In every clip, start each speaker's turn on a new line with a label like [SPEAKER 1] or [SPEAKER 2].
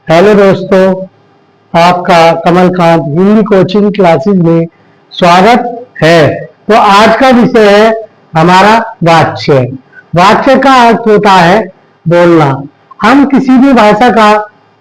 [SPEAKER 1] Hello दोस्तों, आपका Kamalkant Hindi coaching classes में स्वागत है। तो आज का विषय है हमारा वाच्य। वाच्य का अर्थ होता है बोलना। हम किसी भी भाषा का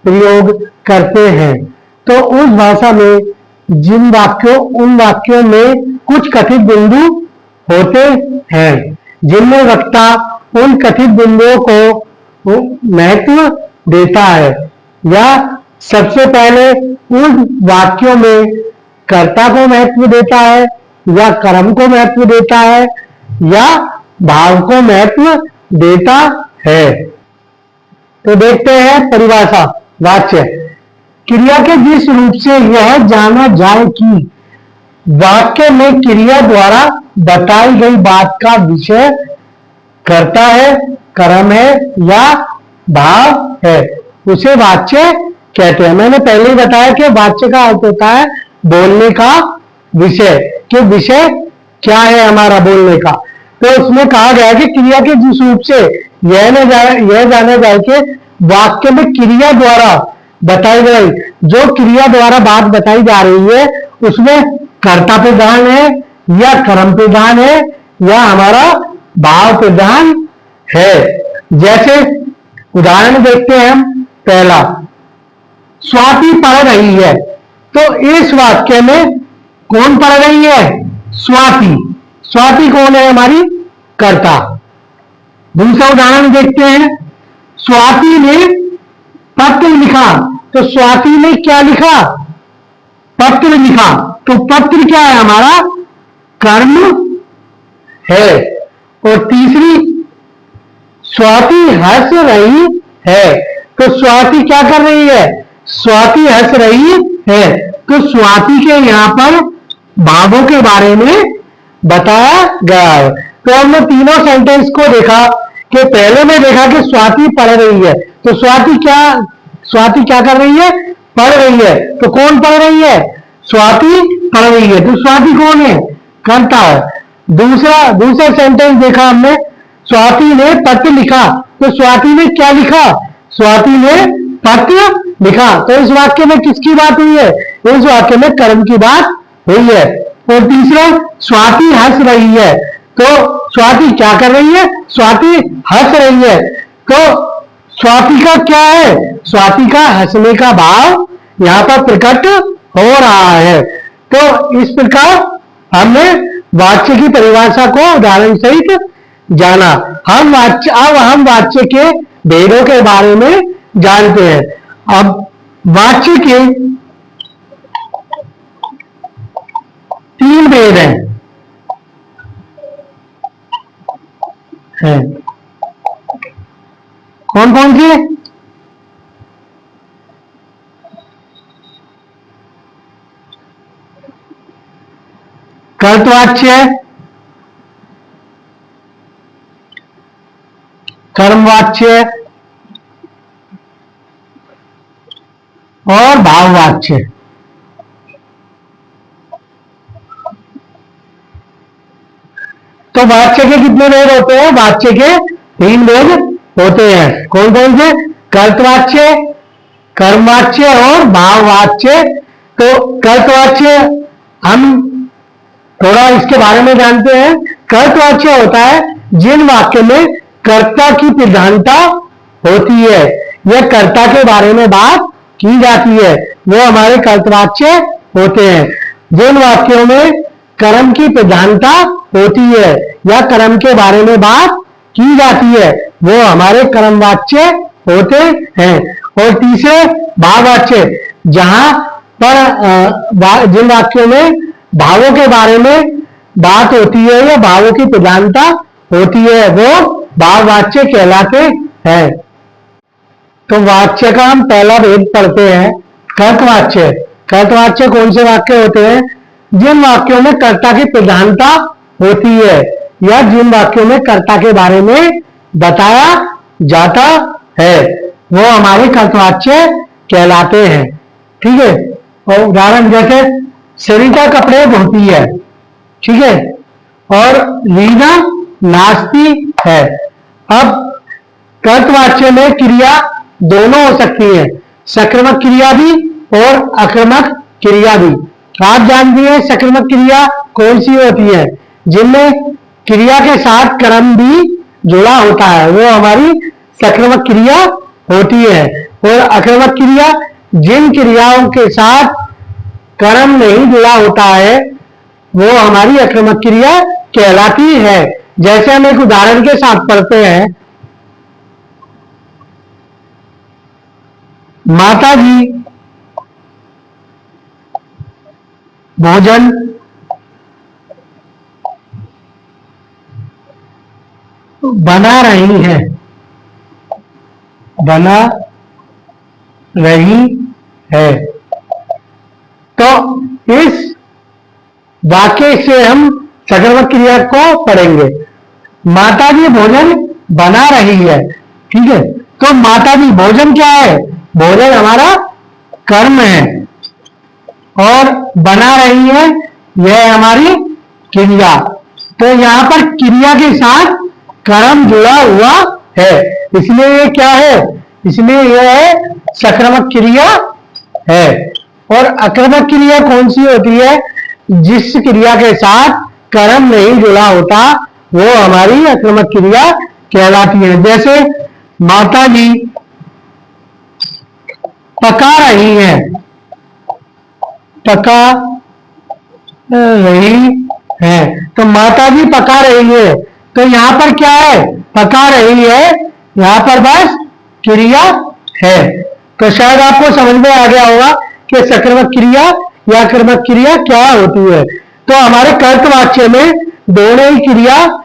[SPEAKER 1] प्रयोग करते हैं तो उस भाषा में उन वाक्यों में कुछ कथित बिंदु होते हैं जिनमें वक्ता उन कथित बिंदुओं को महत्व देता है, या सबसे पहले उन वाक्यों में कर्ता को महत्व देता है, या कर्म को महत्व देता है, या भाव को महत्व देता है। तो देखते हैं परिभाषा। वाच्य क्रिया के जिस रूप से यह जाना जाए कि वाक्य में क्रिया द्वारा बताई गई बात का विषय कर्ता है, कर्म है या भाव है, उसे वाच्य कहते हैं। मैंने पहले ही बताया कि वाच्य का अर्थ होता है बोलने का विषय, कि विषय क्या है हमारा बोलने का। तो उसमें कहा गया है कि क्रिया के जिस रूप से यह जाना जाए कि वाक्य में क्रिया द्वारा बताई गई, जो क्रिया द्वारा बात बताई जा रही है उसमें कर्ता प्रधान है या कर्म प्रधान है या हमारा भाव प्रधान है। जैसे उदाहरण देखते हैं हम। पहला, स्वाति पढ़ रही है, तो इस वाक्य में कौन पढ़ रही है? स्वाति। स्वाति कौन है? हमारी कर्ता। दूसरा उदाहरण देखते हैं। स्वाति ने पत्र लिखा, तो स्वाति ने क्या लिखा? पत्र लिखा। तो पत्र क्या है? हमारा कर्म है। और तीसरी, स्वाति हंस रही है, तो स्वाति क्या कर रही है? स्वाति हंस रही है। तो स्वाति के यहां पर भावों के बारे में बताया गया है। तो हमने तीनों सेंटेंस को देखा कि पहले में देखा कि स्वाति पढ़ रही है, तो स्वाति क्या कर रही है? पढ़ रही है। तो कौन पढ़ रही है? स्वाति पढ़ रही है। तो स्वाति कौन है? कर्ता है। दूसरा सेंटेंस देखा हमने, स्वाति ने पत्र लिखा, तो स्वाति ने क्या लिखा? स्वाति ने पत्र लिखा। तो इस वाक्य में किसकी बात हुई है? इस वाक्य में कर्म की बात हुई है। और तीसरा, स्वाति हंस रही है, तो स्वाति क्या कर रही है? स्वाति हंस रही है। तो स्वाति का क्या है? स्वाति का हंसने का भाव यहां पर प्रकट हो रहा है। तो इस प्रकार हमने वाच्य की परिभाषा को उदाहरण सहित जाना। अब हम वाच्य के भेदों के बारे में जानते हैं। अब वाच्य के 3 भेद हैं। कौन कौन से? कर्तवाच्य, कर्मवाच्य और भाववाच्य। तो वाच्य के कितने भेद होते हैं? वाच्य के 3 भेद होते हैं। कौन कौन से? कर्तवाच्य, कर्मवाच्य और भाववाच्य। तो कर्तवाच्य हम थोड़ा इसके बारे में जानते हैं। कर्तवाच्य होता है जिन वाक्य में कर्ता की प्रधानता होती है या कर्ता के बारे में बात की जाती है, वो हमारे कर्तवाच्य होते हैं। जिन वाक्यों में कर्म की प्रधानता होती है या कर्म के बारे में बात की जाती है, वो हमारे कर्मवाच्य होते हैं। और तीसरे, भाववाच्य, जहां पर जिन वाक्यों में भावों के बारे में बात होती है या भावों की प्रधानता होती है, वो भाववाच्य कहलाते हैं। तो वाच्य का हम पहला भेद पढ़ते हैं, कर्तवाच्य। कर्तवाच्य कौन से वाक्य होते हैं? जिन वाक्यों में कर्ता की प्रधानता होती है या जिन वाक्यों में कर्ता के बारे में बताया जाता है, वो हमारे कर्तवाच्य कहलाते हैं। ठीक है। और उदाहरण जैसे सरिता कपड़े धोती है, ठीक है, और रीना नाचती है। अब कर्तवाच्य में क्रिया दोनों हो सकती है। सक्रिमक क्रिया भी और आक्रामक क्रिया भी। आप जानते हैं सक्रिमक क्रिया कौन सी होती है, जिनमें क्रिया के साथ कर्म भी जुड़ा होता है, वो हमारी सक्रिमक क्रिया होती है। और आक्रामक क्रिया जिन क्रियाओं के साथ कर्म नहीं जुड़ा होता है वो हमारी आक्रामक क्रिया कहलाती है। जैसे हम एक उदाहरण के साथ पढ़ते हैं, माता जी भोजन बना रही हैं, बना रही है। तो इस वाक्य से हम सक्रिमक क्रिया को पढ़ेंगे। माता जी भोजन बना रही है, ठीक है। तो माता जी भोजन क्या है, भोजन हमारा कर्म है, और बना रही है यह हमारी क्रिया। तो यहां पर क्रिया के साथ कर्म जुड़ा हुआ है, इसलिए ये क्या है, इसलिए यह है सक्रिमक क्रिया है। और आक्रामक क्रिया कौन सी होती है, जिस क्रिया के साथ कर्म नहीं जुड़ा होता वो हमारी आक्रामक क्रिया कहलाती है। जैसे माता जी पका रही है, पका रही है, तो माता जी पका रही है, तो यहां पर क्या है, पका रही है, यहां पर बस क्रिया है। तो शायद आपको समझ में आ गया होगा कि सक्रिमक क्रिया या आक्रामक क्रिया क्या होती है। तो हमारे कर्त वाक्य में दोनों ही क्रिया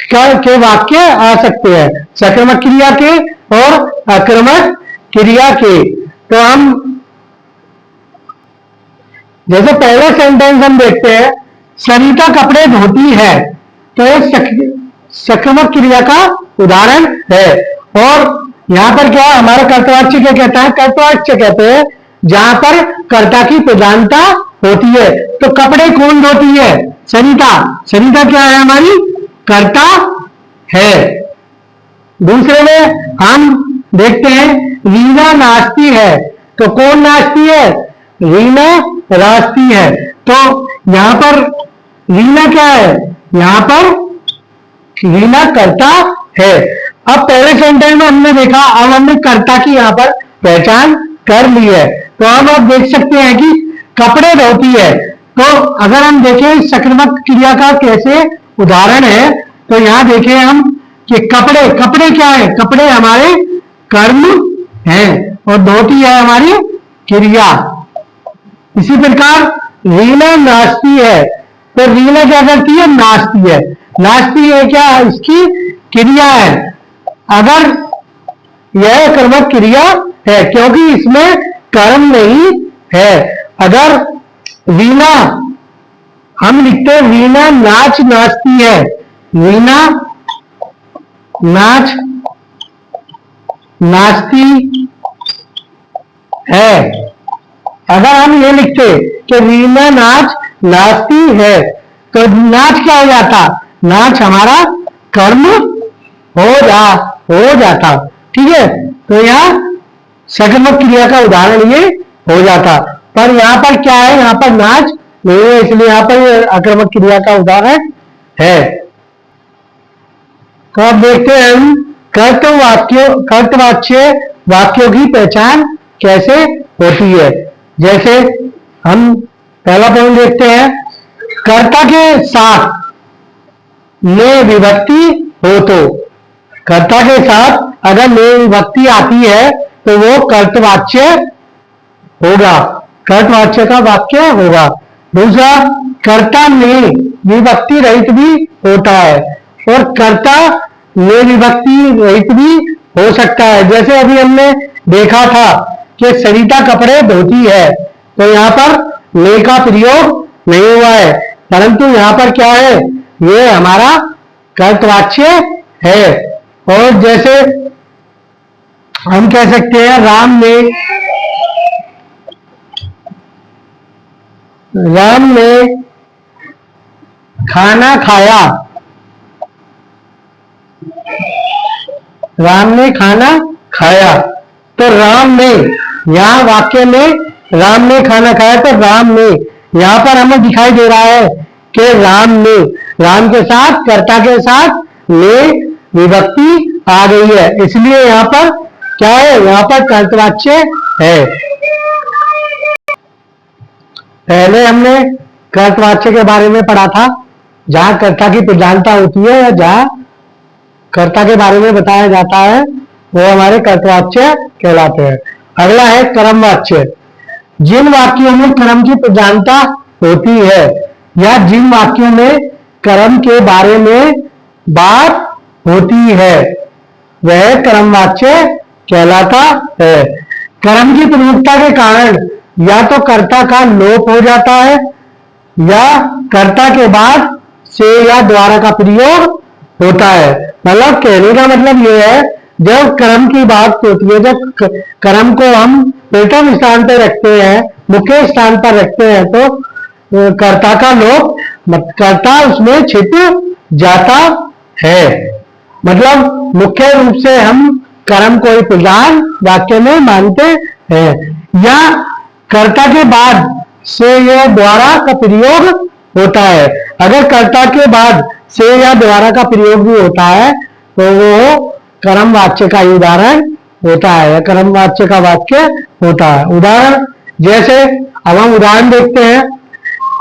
[SPEAKER 1] के वाक्य आ सकते हैं, सक्रिमक क्रिया के और आक्रामक क्रिया के। तो हम जैसे पहले सेंटेंस हम देखते हैं, सरिता कपड़े धोती है, तो ये सक्रिमक क्रिया का उदाहरण है। और यहां पर क्या हमारा कर्तवाच्य क्या कहता है, कर्तवाच्य कहते हैं जहां पर कर्ता की प्रधानता होती है। तो कपड़े कौन धोती है, सरिता। सरिता क्या है, हमारी कर्ता है। दूसरे में हम देखते हैं रीना नाचती है, तो कौन नाचती है, रीना नाचती है। तो यहां पर रीना क्या है, यहां पर रीना कर्ता है। अब पहले सेंटेंस में हमने देखा, अब हमने कर्ता की यहां पर पहचान कर ली है। तो हम अब देख सकते हैं कि कपड़े धोती है। तो अगर हम देखें सक्रिमक क्रिया का कैसे उदाहरण है, तो यहां देखें हम कि कपड़े, कपड़े क्या है, कपड़े हमारे कर्म हैं और धोती है हमारी क्रिया। इसी प्रकार रीना नाचती है, तो रीना क्या करती है, नाचती है। नाचती है क्या, इसकी क्रिया है। अगर यह कर्मक क्रिया है क्योंकि इसमें कर्म नहीं है। अगर वीणा हम लिखते हैं वीणा नाच नाचती है, वीणा नाच नाचती है। अगर हम ये लिखते कि वीणा नाच नाचती है, तो नाच क्या हो जाता, नाच हमारा कर्म हो जाता, ठीक है। तो यहाँ सक्रिमक क्रिया का उदाहरण ये हो जाता। पर यहाँ पर क्या है, यहाँ पर नाच नहीं है, इसलिए यहाँ पर आक्रामक क्रिया का उदाहरण है। तो अब देखते हैं हम कर्तवाच्य वाक्यों की पहचान कैसे होती है। जैसे हम पहला पॉइंट देखते हैं, कर्ता के साथ ने विभक्ति हो, तो कर्ता के साथ अगर ने विभक्ति आती है तो वो कर्तवाच्य होगा, कर्तवाच्य का वाक्य होगा। दूसरा, कर्ता ने विभक्ति रहित भी होता है और कर्ता ने विभक्ति रहित भी हो सकता है। जैसे अभी हमने देखा था कि सरिता कपड़े धोती है, तो यहाँ पर ले का प्रयोग नहीं हुआ है, परंतु यहाँ पर क्या है, ये हमारा कर्तवाच्य है। और जैसे हम कह सकते हैं राम ने खाना खाया, राम ने खाना खाया। तो राम ने यहाँ वाक्य में राम ने खाना खाया तो राम ने, यहाँ पर हमें दिखाई दे रहा है कि राम ने, राम के साथ कर्ता के साथ ने विभक्ति आ गई है, इसलिए यहाँ पर क्या है, यहाँ पर कर्तवाच्य है। पहले हमने कर्तवाच्य के बारे में पढ़ा था, जहां कर्ता की प्रधानता होती है या जहां कर्ता के बारे में बताया जाता है वो हमारे कर्तवाच्य कहलाते हैं। अगला है कर्मवाच्य। जिन वाक्यों में कर्म की प्रधानता होती है या जिन वाक्यों में कर्म के बारे में बात होती है वह कर्मवाच्य कहलाता है। कर्म की प्रमुखता के कारण या तो कर्ता का लोप हो जाता है या कर्ता के बाद से या द्वारा का प्रयोग होता है। मतलब कहने का मतलब यह है, जब कर्म की बात होती है, जब कर्म को हम प्रथम स्थान पर रखते हैं, मुख्य स्थान पर रखते हैं, तो कर्ता का लोप, कर्ता उसमें छिप जाता है। मतलब मुख्य रूप से हम कर्म को ही प्रधान वाक्य में मानते हैं, या कर्ता के बाद से या द्वारा का प्रयोग होता है। अगर कर्ता के बाद से या द्वारा का प्रयोग भी होता है तो वो कर्म वाच्य का उदाहरण होता है या कर्म वाच्य का वाक्य होता है। उदाहरण जैसे अब हम उदाहरण देखते हैं,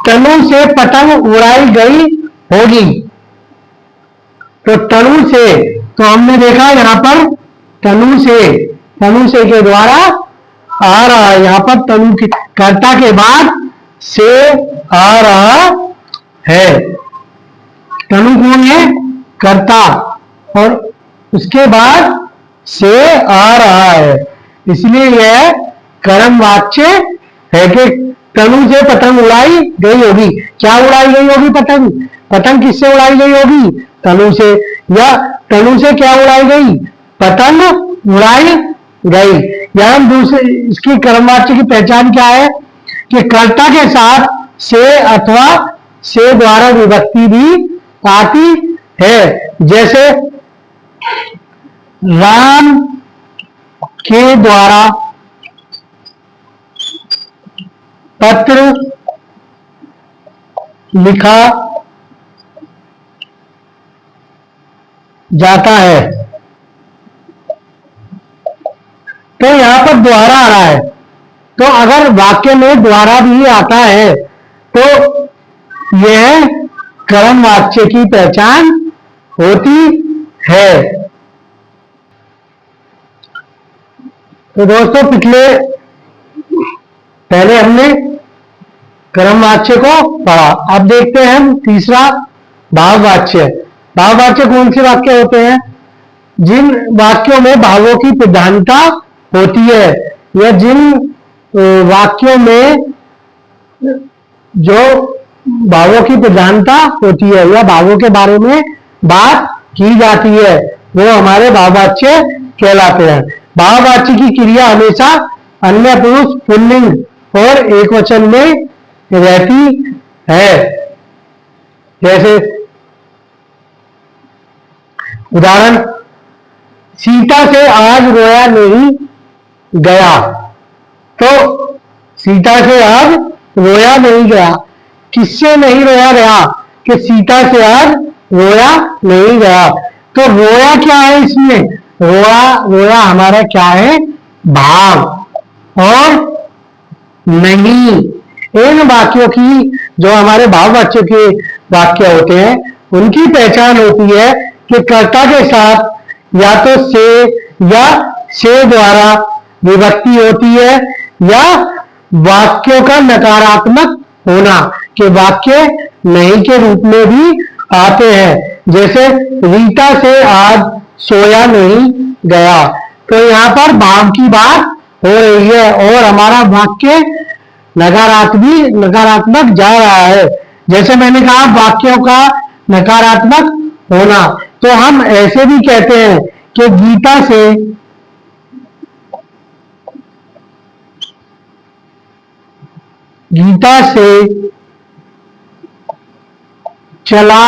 [SPEAKER 1] तनु से पतंग उड़ाई गई होगी। तो तनु से, तो हमने देखा यहाँ पर तनु से के द्वारा आ रहा है, यहाँ पर तनु की कर्ता के बाद से आ रहा है। तनु कौन है? कर्ता, और उसके बाद से आ रहा है, इसलिए यह कर्म वाच्य है कि तनु से पतंग उड़ाई गई होगी। क्या उड़ाई गई होगी? पतंग। पतंग किससे उड़ाई गई होगी? तनु से। या तनु से क्या उड़ाई गई? पतंग उड़ाई गई। या दूसरे इसकी कर्मवाच्य की पहचान क्या है कि कर्ता के साथ से अथवा से द्वारा विभक्ति भी आती है। जैसे राम के द्वारा पत्र लिखा जाता है, तो यहां पर द्वारा आ रहा है। तो अगर वाक्य में द्वारा भी आता है तो यह कर्म वाच्य की पहचान होती है। तो दोस्तों पहले हमने कर्म वाच्य को पढ़ा, अब देखते हैं हम तीसरा भाववाच्य। भाववाच्य कौन से वाक्य होते हैं? जिन वाक्यों में भावों की प्रधानता होती है या जिन वाक्यों में जो भावों की प्रधानता होती है या भावों के बारे में बात की जाती है वो हमारे भाववाच्य कहलाते हैं। भाववाच्य की क्रिया हमेशा अन्य पुरुष पुल्लिंग और एकवचन में रहती है। जैसे उदाहरण, सीता से आज रोया नहीं गया। तो सीता से आज रोया नहीं गया, किससे नहीं रोया गया? कि सीता से आज रोया नहीं गया। तो रोया क्या है इसमें? रोया हमारा क्या है? भाव। और नहीं, इन वाक्यों की, जो हमारे भाववाच्य के वाक्य होते हैं, उनकी पहचान होती है कि कर्ता के साथ या तो से या से द्वारा विभक्ति होती है या वाक्यों का नकारात्मक होना, कि वाक्य नहीं के रूप में भी आते हैं। जैसे रीता से आज सोया नहीं गया, तो यहाँ पर भाव की बात हो रही है और हमारा वाक्य नकारात्मक जा रहा है। जैसे मैंने कहा वाक्यों का नकारात्मक होना, तो हम ऐसे भी कहते हैं कि गीता से चला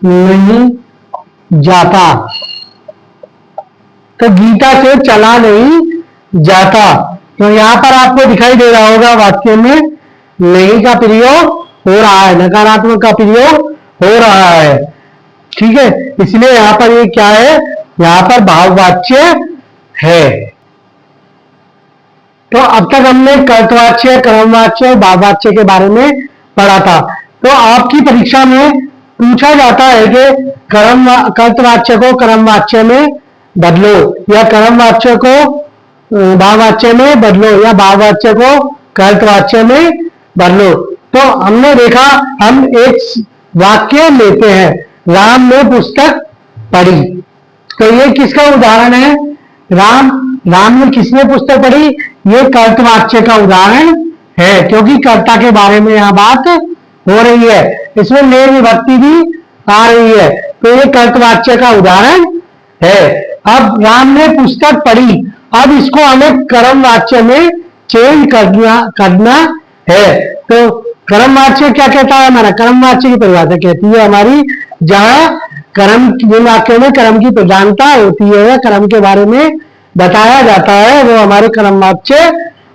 [SPEAKER 1] नहीं जाता। तो गीता से चला नहीं जाता। तो यहाँ पर आपको दिखाई दे रहा होगा वाक्य में नहीं का प्रयोग हो रहा है, नकारात्मक का प्रयोग हो रहा है। ठीक है, इसलिए यहाँ पर ये क्या है, यहाँ पर भाववाच्य है। तो अब तक हमने कर्तवाच्य, क्रमवाच्य और भाववाच्य के बारे में पढ़ा था। तो आपकी परीक्षा में पूछा जाता है कि कर्तवाच्य को क्रमवाच्य में बदलो, या क्रमवाच्य को भाववाच्य में बदलो, या भाववाच्य को कर्तवाच्य में बदलो। तो हमने देखा, हम एक वाक्य लेते हैं, राम ने पुस्तक पढ़ी। तो ये किसका उदाहरण है, राम ने किसने पुस्तक पढ़ी, ये कर्तवाच्य का उदाहरण है, क्योंकि कर्ता के बारे में यहां बात हो रही है, इसमें ने विभक्ति भी आ रही है, तो ये कर्तवाच्य का उदाहरण है। अब राम ने पुस्तक पढ़ी, अब इसको हमें कर्मवाच्य में चेंज करना है। तो कर्मवाच्य क्या कहता है, हमारा कर्मवाच्य की परिभाषा कहती है हमारी, जहां कर्म, जिन वाक्यों में कर्म की प्रधानता होती है या कर्म के बारे में बताया जाता है, वो हमारे कर्मवाच्य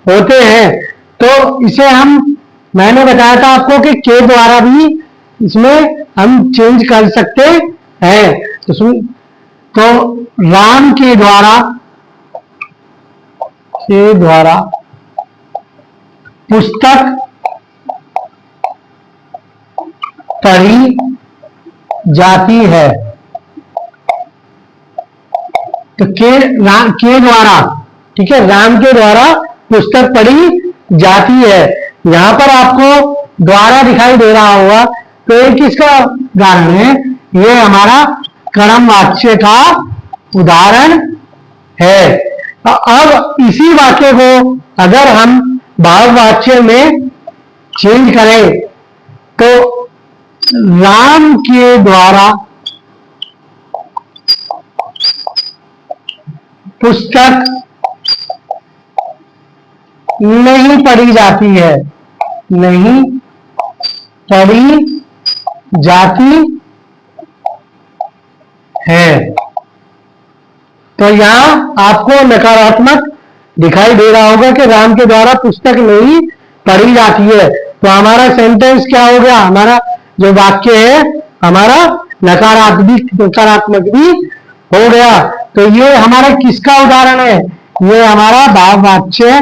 [SPEAKER 1] होते हैं। तो इसे मैंने बताया था आपको कि के द्वारा भी इसमें हम चेंज कर सकते हैं। तो राम के द्वारा पुस्तक पढ़ी जाती है। तो के द्वारा, ठीक है, राम के द्वारा पुस्तक पढ़ी जाती है। यहां पर आपको द्वारा दिखाई दे रहा होगा, तो ये किसका उदाहरण है, ये हमारा कर्मवाच्य का उदाहरण है। अब इसी वाक्य को अगर हम भाववाच्य में चेंज करें, तो राम के द्वारा पुस्तक नहीं पढ़ी जाती है, नहीं पढ़ी जाती है। तो यहां आपको नकारात्मक दिखाई दे रहा होगा कि राम के द्वारा पुस्तक नहीं पढ़ी जाती है। तो हमारा सेंटेंस क्या हो गया, हमारा जो वाक्य है हमारा नकारात्मक भी हो गया। तो ये हमारा किसका उदाहरण है, ये हमारा भाववाच्य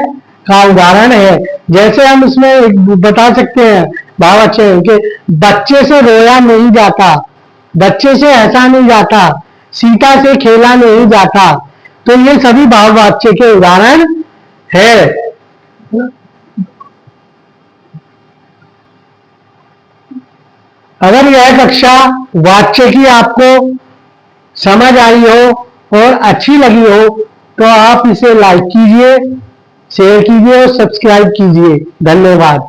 [SPEAKER 1] का उदाहरण है। जैसे हम इसमें बता सकते हैं भाववाच्य कि बच्चे से रोया नहीं जाता, बच्चे से हंसा नहीं जाता, सीता से खेला नहीं जाता। तो ये सभी भाववाच्य के उदाहरण है। अगर यह कक्षा वाच्य की आपको समझ आई हो और अच्छी लगी हो, तो आप इसे लाइक कीजिए, शेयर कीजिए और सब्सक्राइब कीजिए। धन्यवाद।